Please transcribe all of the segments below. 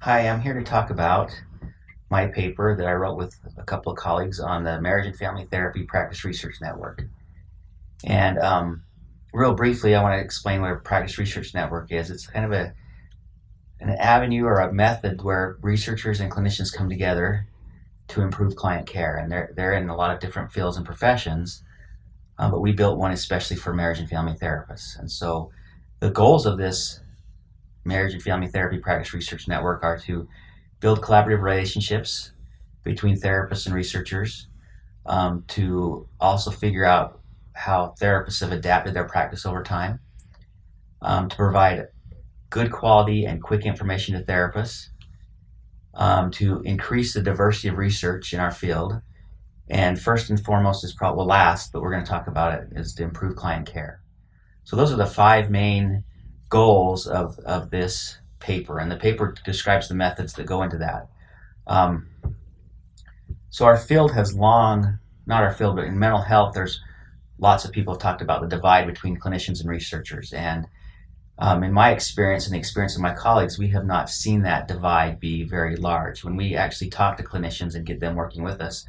Hi, I'm here to talk about my paper that I wrote with a couple of colleagues on the Marriage and Family Therapy Practice Research Network. And real briefly, I want to explain what a practice research network is. It's kind of an avenue or a method where researchers and clinicians come together to improve client care. And they're in a lot of different fields and professions, but we built one especially for marriage and family therapists. And so the goals of this Marriage and Family Therapy Practice Research Network are to build collaborative relationships between therapists and researchers, to also figure out how therapists have adapted their practice over time, to provide good quality and quick information to therapists, to increase the diversity of research in our field, and first and foremost is probably last, but we're going to talk about it, is to improve client care. So those are the five main goals of this paper, and the paper describes the methods that go into that. Um, so our field has long, not our field, but in mental health, there's lots of people have talked about the divide between clinicians and researchers. And in my experience and the experience of my colleagues, we have not seen that divide be very large. When we actually talk to clinicians and get them working with us,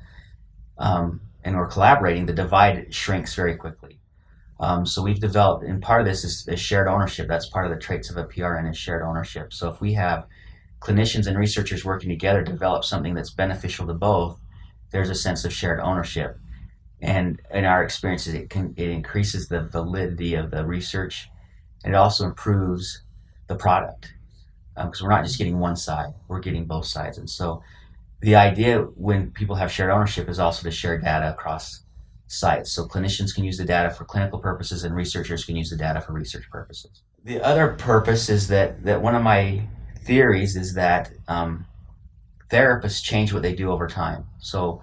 and we're collaborating, the divide shrinks very quickly. So we've developed, and part of this is shared ownership. That's part of the traits of a PRN is shared ownership. So if we have clinicians and researchers working together to develop something that's beneficial to both, there's a sense of shared ownership. And in our experiences, it increases the validity of the research, and it also improves the product, because we're not just getting one side, we're getting both sides. And so the idea when people have shared ownership is also to share data across sites. So clinicians can use the data for clinical purposes and researchers can use the data for research purposes. The other purpose is that one of my theories is that therapists change what they do over time. So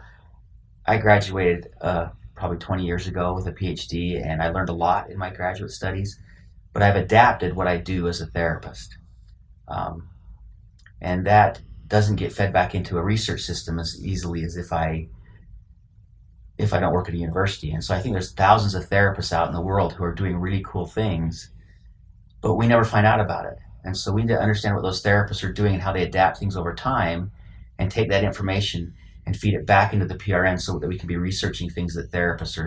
I graduated probably 20 years ago with a PhD, and I learned a lot in my graduate studies, but I've adapted what I do as a therapist. And that doesn't get fed back into a research system as easily as if I don't work at a university. And so I think there's thousands of therapists out in the world who are doing really cool things, but we never find out about it. And so we need to understand what those therapists are doing and how they adapt things over time, and take that information and feed it back into the PRN so that we can be researching things that therapists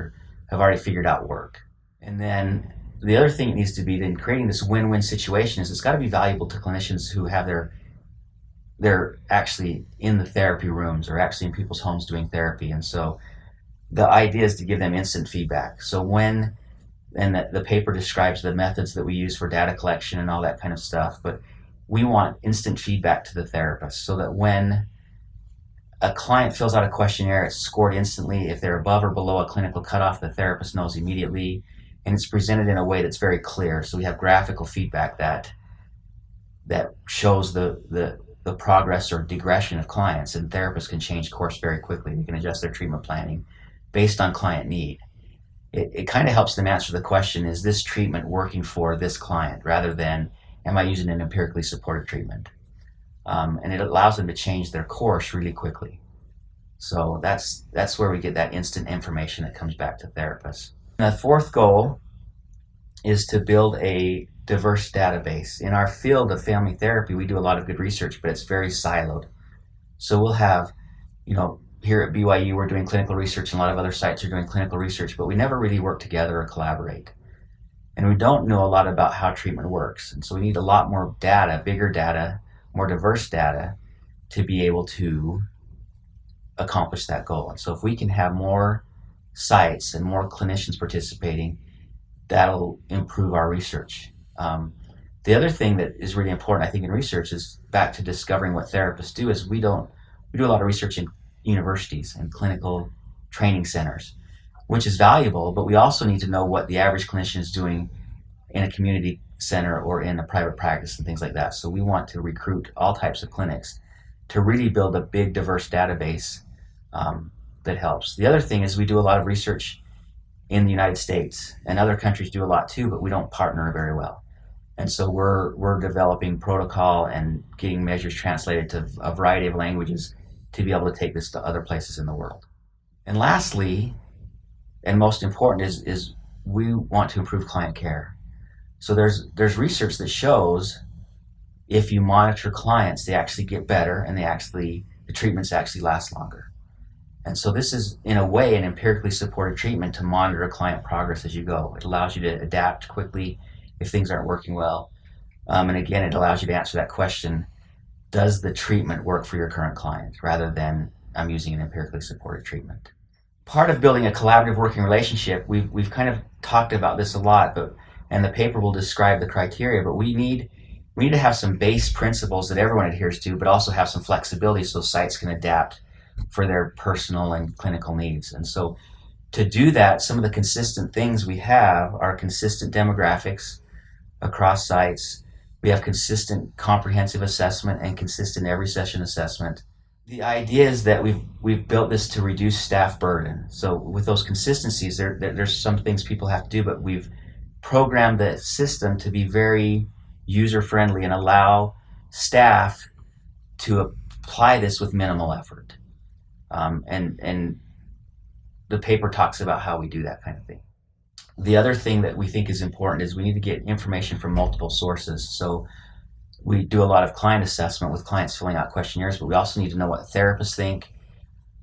have already figured out work. And then the other thing it needs to be in creating this win-win situation is it's got to be valuable to clinicians who have they're actually in the therapy rooms or actually in people's homes doing therapy. And so the idea is to give them instant feedback. So the paper describes the methods that we use for data collection and all that kind of stuff, but we want instant feedback to the therapist so that when a client fills out a questionnaire, it's scored instantly. If they're above or below a clinical cutoff, the therapist knows immediately, and it's presented in a way that's very clear. So we have graphical feedback that shows the progress or digression of clients, and therapists can change course very quickly. They can adjust their treatment planning based on client need. It kind of helps them answer the question, is this treatment working for this client, rather than, am I using an empirically supported treatment? And it allows them to change their course really quickly. So that's where we get that instant information that comes back to therapists. And the fourth goal is to build a diverse database. In our field of family therapy, we do a lot of good research, but it's very siloed. So we'll have, here at BYU, we're doing clinical research, and a lot of other sites are doing clinical research, but we never really work together or collaborate. And we don't know a lot about how treatment works. And so we need a lot more data, bigger data, more diverse data to be able to accomplish that goal. And so if we can have more sites and more clinicians participating, that'll improve our research. The other thing that is really important, I think, in research is back to discovering what therapists do, is we do a lot of research in universities and clinical training centers, which is valuable, but we also need to know what the average clinician is doing in a community center or in a private practice and things like that. So we want to recruit all types of clinics to really build a big, diverse database that helps. The other thing is we do a lot of research in the United States, and other countries do a lot too, but we don't partner very well. And so we're developing protocol and getting measures translated to a variety of languages to be able to take this to other places in the world. And lastly, and most important, is we want to improve client care. So there's research that shows if you monitor clients, they actually get better, and the treatments actually last longer. And so this is, in a way, an empirically supported treatment to monitor client progress as you go. It allows you to adapt quickly if things aren't working well. And again, it allows you to answer that question, does the treatment work for your current client, rather than I'm using an empirically supported treatment. Part of building a collaborative working relationship, we've kind of talked about this a lot, and the paper will describe the criteria, but we need to have some base principles that everyone adheres to, but also have some flexibility so sites can adapt for their personal and clinical needs. And so to do that, some of the consistent things we have are consistent demographics across sites. We have consistent comprehensive assessment and consistent every session assessment. The idea is that we've built this to reduce staff burden. So with those consistencies, there's some things people have to do, but we've programmed the system to be very user-friendly and allow staff to apply this with minimal effort. And the paper talks about how we do that kind of thing. The other thing that we think is important is we need to get information from multiple sources. So we do a lot of client assessment with clients filling out questionnaires, but we also need to know what therapists think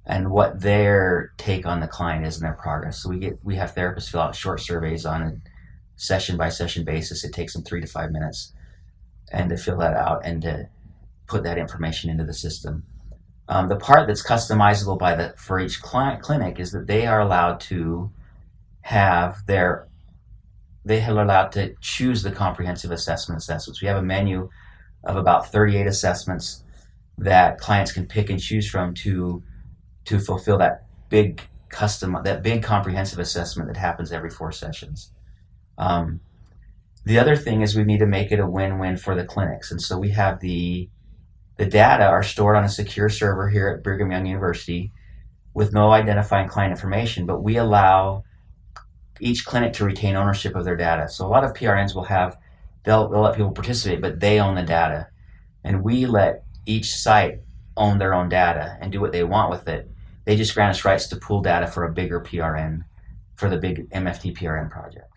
and what their take on the client is and their progress. So we have therapists fill out short surveys on a session by session basis. It takes them 3 to 5 minutes, and to fill that out and to put that information into the system. The part that's customizable for each clinic is that they are allowed to choose the comprehensive assessments. We have a menu of about 38 assessments that clients can pick and choose from to fulfill that big comprehensive assessment that happens every 4 sessions. The other thing is we need to make it a win-win for the clinics, and so we have the data are stored on a secure server here at Brigham Young University with no identifying client information, but we allow each clinic to retain ownership of their data. So a lot of PRNs they'll let people participate, but they own the data. And we let each site own their own data and do what they want with it. They just grant us rights to pool data for a bigger PRN, for the big MFT-PRN project.